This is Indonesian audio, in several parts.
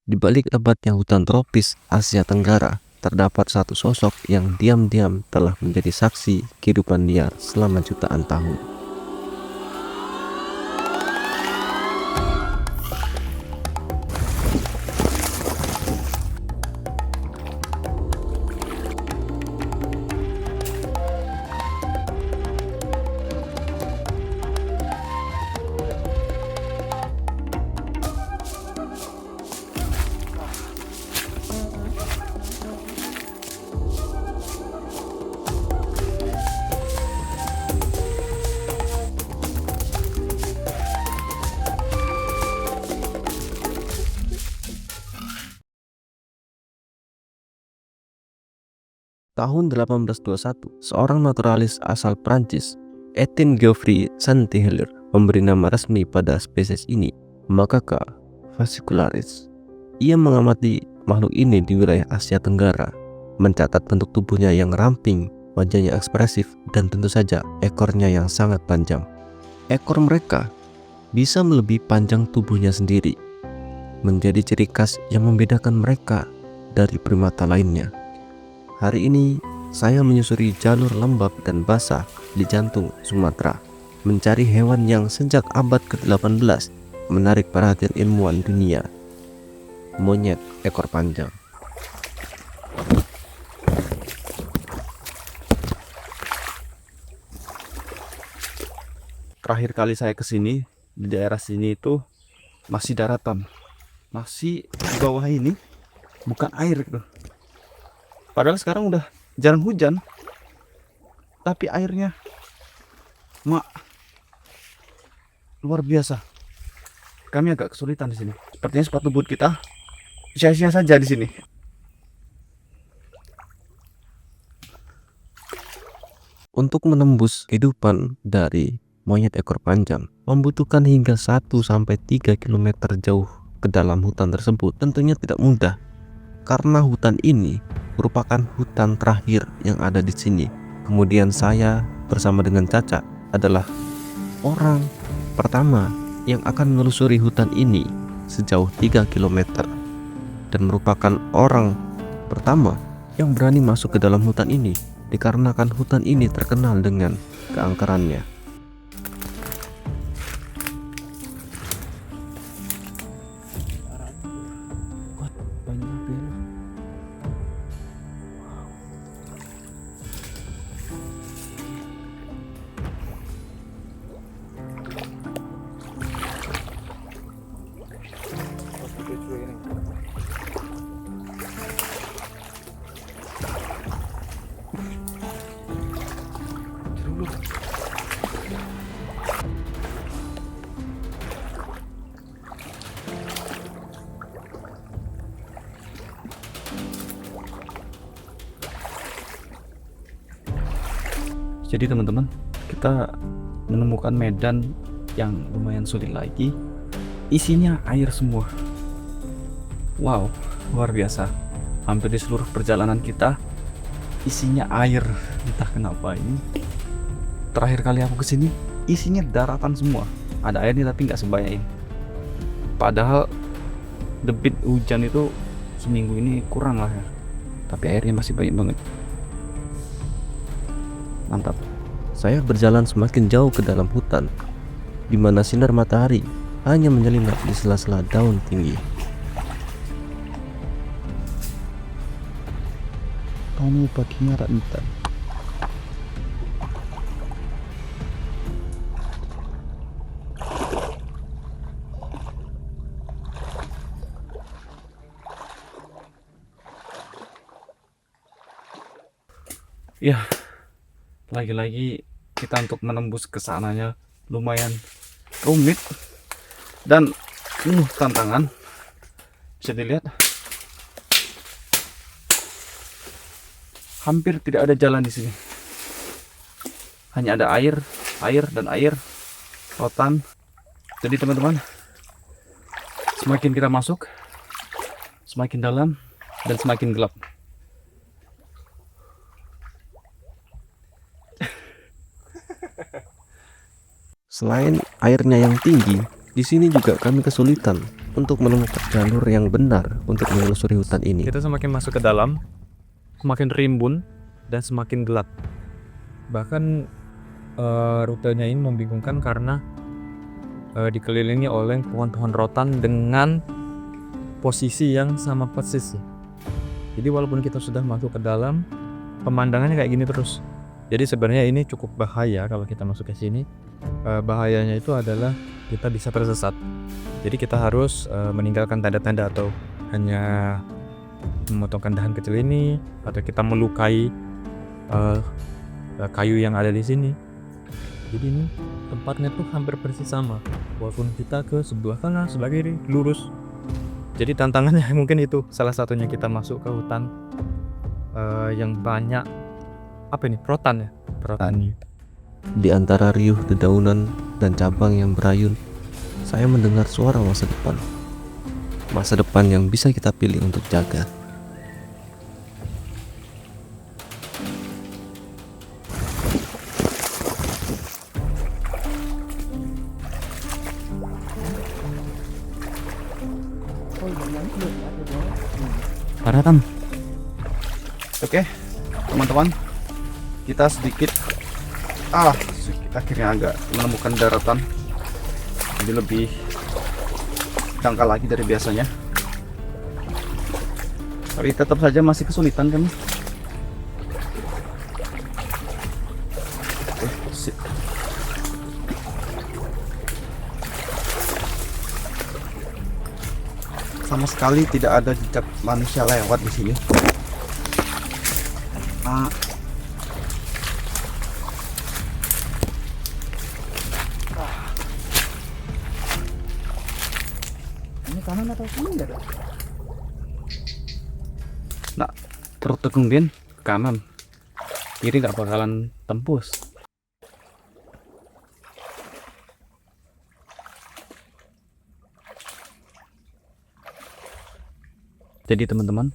Di balik lebatnya hutan tropis Asia Tenggara, terdapat satu sosok yang diam-diam telah menjadi saksi kehidupan liar selama jutaan tahun. Tahun 1821, seorang naturalis asal Prancis, Etienne Geoffroy Saint-Hilaire, memberi nama resmi pada spesies ini, Macaca fascicularis. Ia mengamati makhluk ini di wilayah Asia Tenggara, mencatat bentuk tubuhnya yang ramping, wajahnya ekspresif, dan tentu saja ekornya yang sangat panjang. Ekor mereka bisa melebihi panjang tubuhnya sendiri, menjadi ciri khas yang membedakan mereka dari primata lainnya. Hari ini, saya menyusuri jalur lembab dan basah di jantung Sumatera, mencari hewan yang sejak abad ke-18 menarik perhatian ilmuwan dunia. Monyet ekor panjang. Terakhir kali saya kesini, di daerah sini itu masih daratan, masih di bawah ini bukan air gitu. Padahal sekarang udah jarang hujan, tapi airnya luar biasa. Kami agak kesulitan di sini. Sepertinya sepatu boot kita sia-sia saja di sini. Untuk menembus kehidupan dari monyet ekor panjang membutuhkan hingga 1-3 km jauh ke dalam hutan tersebut. Tentunya tidak mudah, karena hutan ini merupakan hutan terakhir yang ada di sini. Kemudian saya bersama dengan Caca adalah orang pertama yang akan menelusuri hutan ini sejauh 3 km dan merupakan orang pertama yang berani masuk ke dalam hutan ini, dikarenakan hutan ini terkenal dengan keangkerannya. Jadi teman-teman, kita menemukan medan yang lumayan sulit lagi. Isinya air semua. Wow, luar biasa. Hampir di seluruh perjalanan kita isinya air. Entah kenapa ini. Terakhir kali aku kesini, isinya daratan semua. Ada airnya tapi nggak sebanyak ini. Padahal debit hujan itu seminggu ini kurang lah ya. Tapi airnya masih banyak banget. Mantap. Saya berjalan semakin jauh ke dalam hutan, di mana sinar matahari hanya menyelinap di sela-sela daun tinggi. Kamu pakai rantai. Ya, lagi-lagi kita untuk menembus ke sananya lumayan rumit dan penuh tantangan. Bisa dilihat hampir tidak ada jalan di sini. Hanya ada air dan air, lautan. Jadi teman-teman, semakin kita masuk, semakin dalam dan semakin gelap. Selain airnya yang tinggi, di sini juga kami kesulitan untuk menemukan jalur yang benar untuk menelusuri hutan ini. Kita semakin masuk ke dalam, semakin rimbun dan semakin gelap. Bahkan rutenya ini membingungkan karena dikelilingi oleh pohon-pohon rotan dengan posisi yang sama persis. Jadi walaupun kita sudah masuk ke dalam, pemandangannya kayak gini terus. Jadi sebenarnya ini cukup bahaya kalau kita masuk ke sini. Bahayanya itu adalah kita bisa tersesat. Jadi kita harus meninggalkan tanda-tanda atau hanya memotongkan dahan kecil ini, atau kita melukai kayu yang ada di sini. Jadi ini tempatnya tuh hampir persis sama, walaupun kita ke sebelah kanan, sebelah kiri, lurus. Jadi tantangannya mungkin itu salah satunya, kita masuk ke hutan yang banyak rotan ya, rotan. Di antara riuh dedaunan dan cabang yang berayun, saya mendengar suara masa depan. Masa depan yang bisa kita pilih untuk jaga. Paratan. Oke, teman-teman, kita sedikit akhirnya agak menemukan daratan. Jadi lebih dangkal lagi dari biasanya. Tapi tetap saja masih kesulitan kan. Sama sekali tidak ada jejak manusia lewat di sini. Ini kanan atau kiri enggak? Nah, terus kemudian kanan, kiri nggak bakalan tembus. Jadi teman-teman,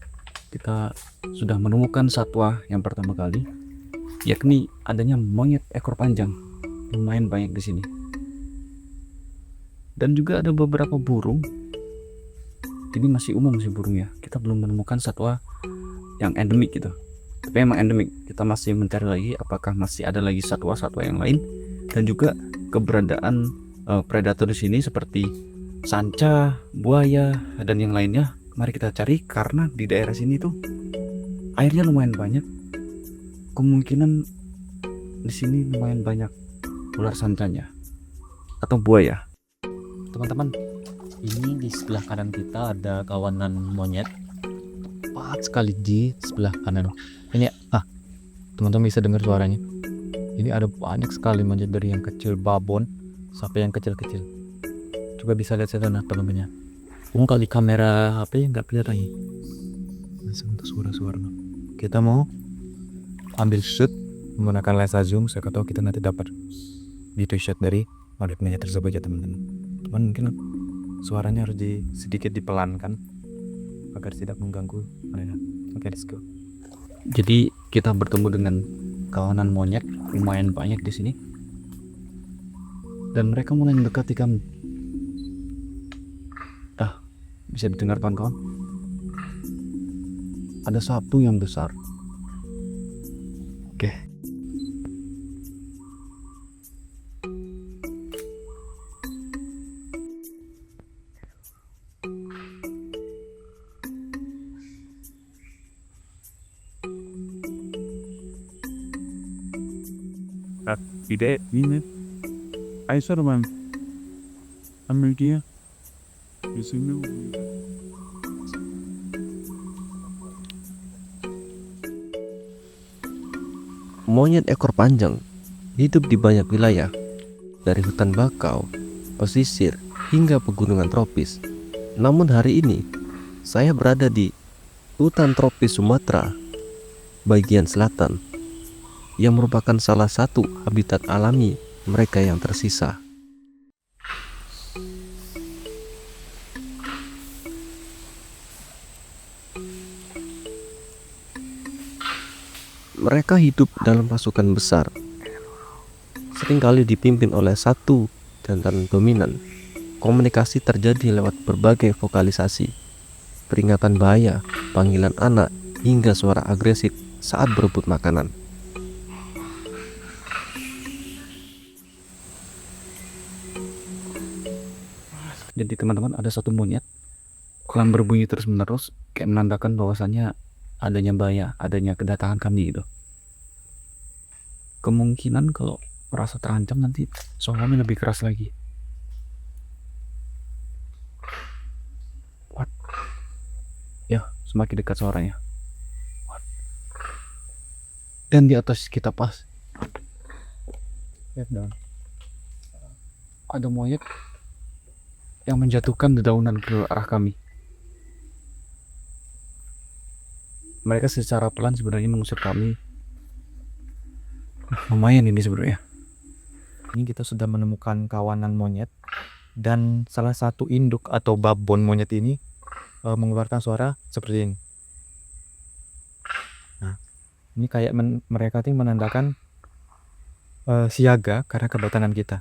kita sudah menemukan satwa yang pertama kali, yakni adanya monyet ekor panjang. Lumayan banyak di sini. Dan juga ada beberapa burung. Ini masih umum sih burungnya. Kita belum menemukan satwa yang endemik gitu. Tapi emang endemik. Kita masih mencari lagi apakah masih ada lagi satwa-satwa yang lain, dan juga keberadaan predator di sini seperti sanca, buaya, dan yang lainnya. Mari kita cari, karena di daerah sini tuh airnya lumayan banyak. Kemungkinan di sini lumayan banyak ular sancanya atau buaya. Teman-teman, ini di sebelah kanan kita ada kawanan monyet. Tepat sekali di sebelah kanan. Ini teman-teman bisa dengar suaranya. Ini ada banyak sekali monyet, dari yang kecil babon sampai yang kecil-kecil. Coba bisa lihat sana teman-temannya. Kali kamera HP nggak kelihatan lagi. Langsung untuk suara-suara. Kita mau ambil shoot menggunakan lensa zoom, siapa tahu kita nanti dapat video shot dari monyet tersebut ya teman-teman. Cuman mungkin suaranya harus sedikit dipelankan agar tidak mengganggu mereka. Oke, let's go. Jadi kita bertemu dengan kawanan monyet lumayan banyak di sini, dan mereka mulai mendekati kami. Bisa didengar kawan-kawan? Ada satu yang besar. Oke. Tidak ini. Aisyah man. Amerika. Di sini. Monyet ekor panjang hidup di banyak wilayah, dari hutan bakau, pesisir, hingga pegunungan tropis. Namun hari ini, saya berada di hutan tropis Sumatera bagian selatan, yang merupakan salah satu habitat alami mereka yang tersisa. Mereka hidup dalam pasukan besar, seringkali dipimpin oleh satu jantan dominan Komunikasi terjadi lewat berbagai vokalisasi, peringatan bahaya, panggilan anak, hingga suara agresif saat berebut makanan. Jadi teman-teman, ada satu monyet yang berbunyi terus-menerus kayak menandakan bahwasannya adanya bahaya, adanya kedatangan kami gitu. Kemungkinan kalau merasa terancam nanti suaranya lebih keras lagi. What? Ya, semakin dekat suaranya. What? Dan di atas kita pas. Lihat dong. Ada monyet yang menjatuhkan dedaunan ke arah kami. Mereka secara pelan sebenarnya mengusir kami. Lumayan ini sebenarnya. Ini kita sudah menemukan kawanan monyet, dan salah satu induk atau babon monyet ini mengeluarkan suara seperti ini. Nah, ini kayak mereka tuh menandakan siaga karena kedatangan kita.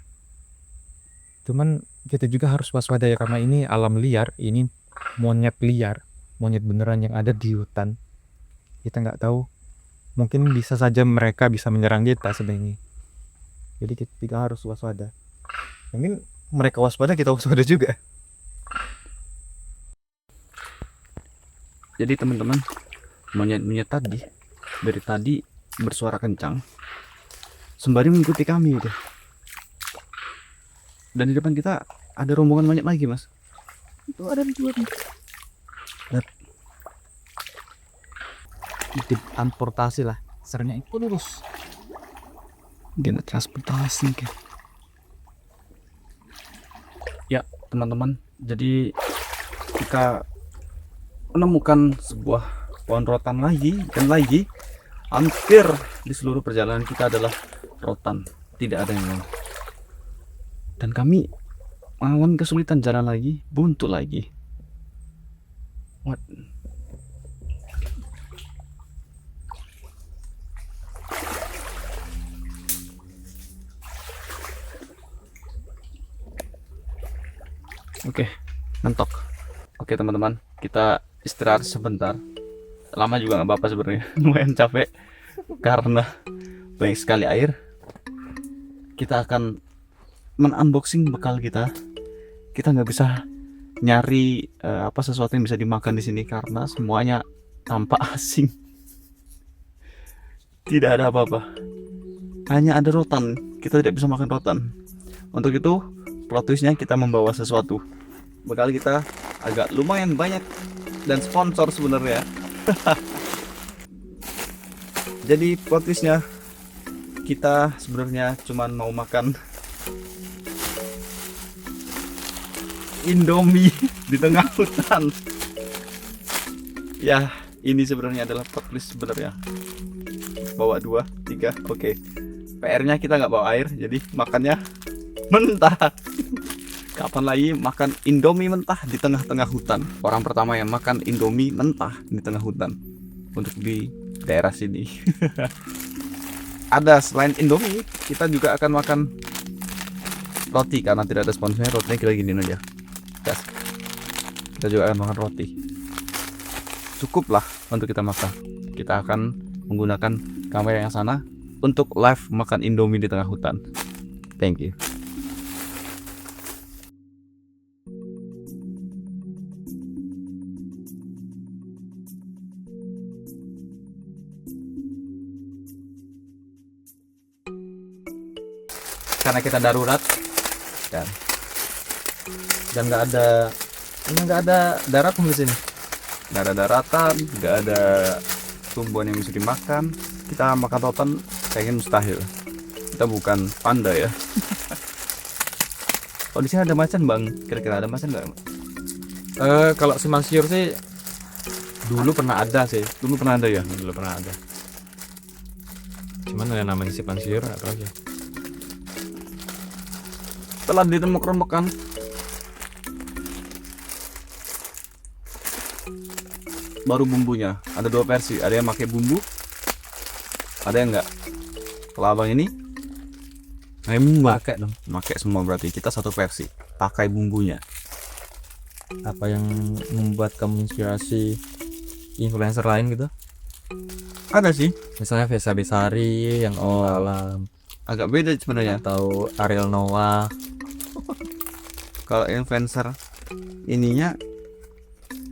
Cuman kita juga harus waspada ya, karena ini alam liar, ini monyet liar, monyet beneran yang ada di hutan. Kita nggak tahu, mungkin bisa saja mereka bisa menyerang kita sebenarnya. Jadi kita harus waspada. Mungkin mereka waspada, kita waspada juga. Jadi teman-teman, monyet-monyet tadi dari tadi bersuara kencang sembari mengikuti kami gitu. Dan di depan kita ada rombongan monyet lagi, Mas. Itu ada di luar. Transportasi lah, sernya itu lurus. Dia transportasi kan. Ya teman-teman, jadi kita menemukan sebuah pohon rotan lagi dan lagi. Hampir di seluruh perjalanan kita adalah rotan, tidak ada yang lain. Dan kami mengalami kesulitan jalan lagi, buntu lagi. What? Oke, mentok. Oke teman-teman, kita istirahat sebentar. Lama juga nggak apa-apa sebenarnya. Lumayan capek karena banyak sekali air. Kita akan men-unboxing bekal kita. Kita nggak bisa nyari apa sesuatu yang bisa dimakan di sini karena semuanya tampak asing. Tidak ada apa-apa. Hanya ada rotan. Kita tidak bisa makan rotan. Untuk itu, plot twistnya kita membawa sesuatu. Bekal kita agak lumayan banyak dan sponsor sebenarnya. Jadi plot twistnya, kita sebenarnya cuman mau makan Indomie di tengah hutan. Ya, ini sebenarnya adalah plot twist sebenarnya. Bawa 2, 3, oke. PR-nya kita nggak bawa air, jadi makannya mentah. Kapan lagi makan Indomie mentah di tengah-tengah hutan? Orang pertama yang makan Indomie mentah di tengah hutan untuk di daerah sini. Ada selain Indomie, kita juga akan makan roti karena tidak ada sponsornya. Rotinya kita giniin aja. Gas. Kita juga akan makan roti. Cukuplah untuk kita makan. Kita akan menggunakan kamera yang sana untuk live makan Indomie di tengah hutan. Thank you. Karena kita darurat dan nggak ada daratan di sini, nggak ada daratan, nggak ada tumbuhan yang bisa dimakan. Kita makan rotan kayaknya mustahil. Kita bukan panda ya. Oh, di sini ada macan bang. Kira-kira ada macan nggak? Kalau simpang siur sih dulu pernah ada sih. Dulu pernah ada ya. Dulu pernah ada. Cuman ada namanya simpang siur atau aja. Telah ditemukan baru bumbunya. Ada 2 versi. Ada yang pakai bumbu, ada yang enggak. Kalau abang ini Pakai dong. pakai semua, berarti kita satu versi. pakai bumbunya. Apa yang membuat kamu inspirasi influencer lain gitu? Ada sih, Misalnya Vesa Besari yang alam, agak beda sebenarnya. atau Ariel Noah. Kalau influencer ininya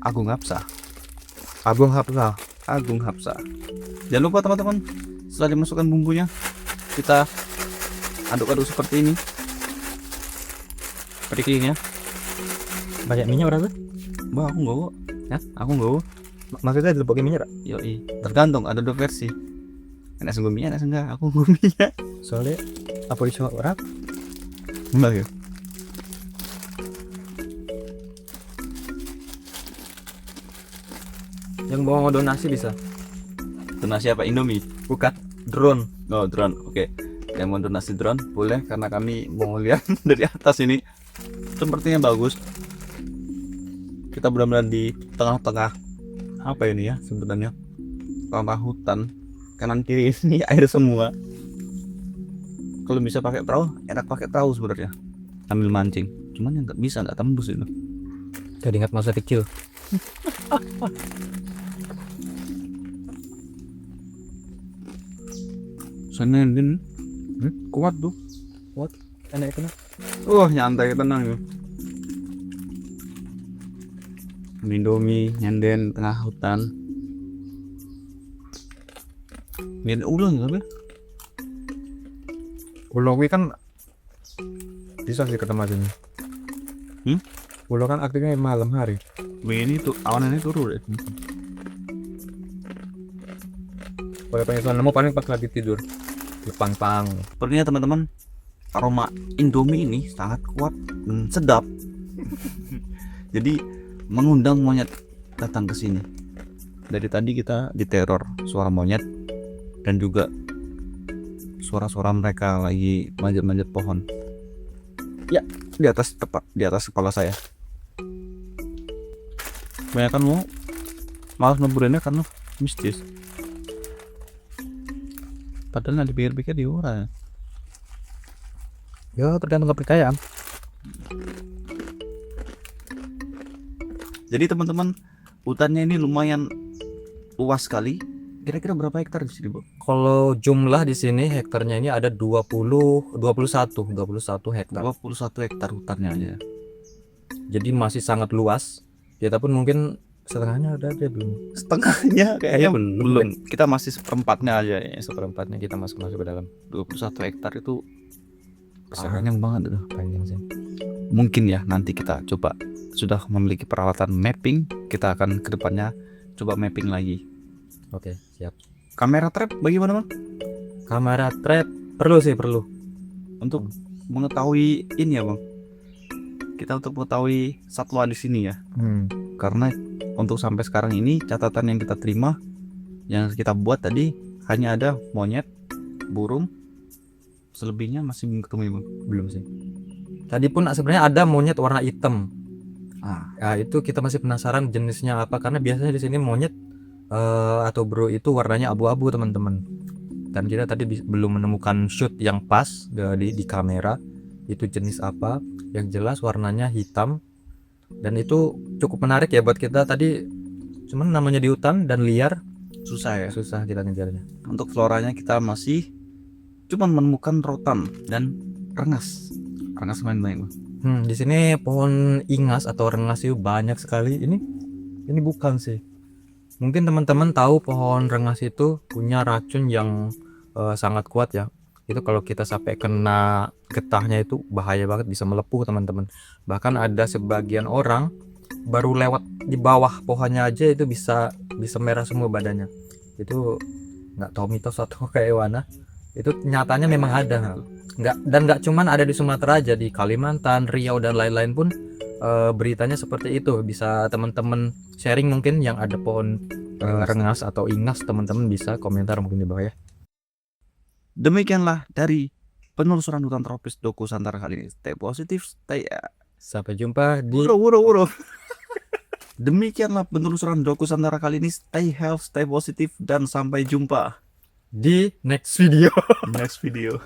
Agung Hapsah. Agung Hapsah. Agung Hapsah. Jangan lupa teman-teman, setelah dimasukkan bumbunya, kita aduk-aduk seperti ini. Periklinya. Banyak minyak berapa? Bah, aku nggak. Ya, aku nggak. Maksudnya ada pakai minyak? Yoi, tergantung, ada 2 versi. Enak sungguh minyak, enak enggak. Aku nggak minyak. Soalnya apa iso orang? Enggak ya. Yang bawa donasi bisa. Donasi apa? Indomie? Bukan, drone. Oh, drone. Oke. Yang mau donasi drone boleh, karena kami mau lihat dari atas ini. Sepertinya bagus. Kita benar-benar di tengah-tengah apa ini ya sebenarnya? Tengah hutan. Kanan kiri ini air semua. Kalau bisa pakai perahu, enak pakai perahu sebenarnya. Sambil mancing. Cuman yang nggak bisa, nggak tembus itu. Jadi ingat masa kecil. Senin kuat tuh. Enak itu. Nyantai tenang ya. Indomie nyanden tengah hutan. Ini ada ulang nggak? Ulo kan bisa sih ketemu sini. Ulo kan aktifnya malam hari. Ini tuh awan ini turun deh. Kalau pengen nemu paling pas lagi tidur. Di pang-pang. Sepertinya teman-teman, aroma Indomie ini sangat kuat dan sedap. Jadi mengundang monyet datang ke sini. Dari tadi kita diteror suara monyet dan juga suara-suara mereka lagi manjat-manjat pohon. Ya, di atas tepat di atas kepala saya. Kebanyakan mau malas neburinnya karena mistis. Padahal nanti pikir-pikir di orang. Ya tergantung kepercayaan. Jadi teman-teman, hutannya ini lumayan luas sekali. Kira-kira berapa hektar di sini, Bu? Kalau jumlah di sini hektarnya ini ada 21 hektar. 21 hektar hutannya aja. Jadi masih sangat luas. Ya tapi mungkin setengahnya ada belum. Setengahnya kayaknya belum. belum. Kita masih seperempatnya aja ya. Seperempatnya kita masuk ke dalam. 21 hektar itu Besar. panjang banget itu. Panjang sih. Mungkin ya nanti kita coba, sudah memiliki peralatan mapping, kita akan kedepannya coba mapping lagi. Oke, siap. Kamera trap bagaimana, Bang? Kamera trap perlu. Untuk mengetahui ini ya, Bang. Kita untuk mengetahui satwa di sini ya. Karena untuk sampai sekarang ini catatan yang kita terima, yang kita buat tadi hanya ada monyet, burung, selebihnya masih belum ketemu ya, Bang. Belum sih. Tadi pun sebenarnya ada monyet warna hitam. Ah, Ya itu kita masih penasaran jenisnya apa karena biasanya di sini monyet atau bro itu warnanya abu-abu teman-teman. Dan kita tadi belum menemukan shoot yang pas di kamera itu jenis apa. Yang jelas warnanya hitam dan itu cukup menarik ya buat kita tadi. Cuman namanya di hutan dan liar susah ya. susah kita ngejarnya. Untuk floranya kita masih cuma menemukan rotan dan rengas. Rengas main banyak, Bang. Di sini pohon ingas atau rengas itu banyak sekali. Ini bukan sih. Mungkin teman-teman tahu pohon rengas itu punya racun yang sangat kuat ya. Itu kalau kita sampai kena getahnya itu bahaya banget, bisa melepuh teman-teman. Bahkan ada sebagian orang baru lewat di bawah pohonnya aja itu bisa merah semua badannya. Itu nggak tahu mitos atau kayak mana. Itu nyatanya memang ada. Nggak cuman ada di Sumatera aja, di Kalimantan, Riau dan lain-lain pun beritanya seperti itu. Bisa teman-teman sharing mungkin yang ada pohon rengas atau ingas, teman-teman bisa komentar mungkin di bawah ya. Demikianlah dari penelusuran hutan tropis Doku Santara kali ini. Stay positif, stay Sampai jumpa di wuro. Demikianlah penelusuran Doku Santara kali ini. Stay health, stay positif, dan sampai jumpa next video. next video.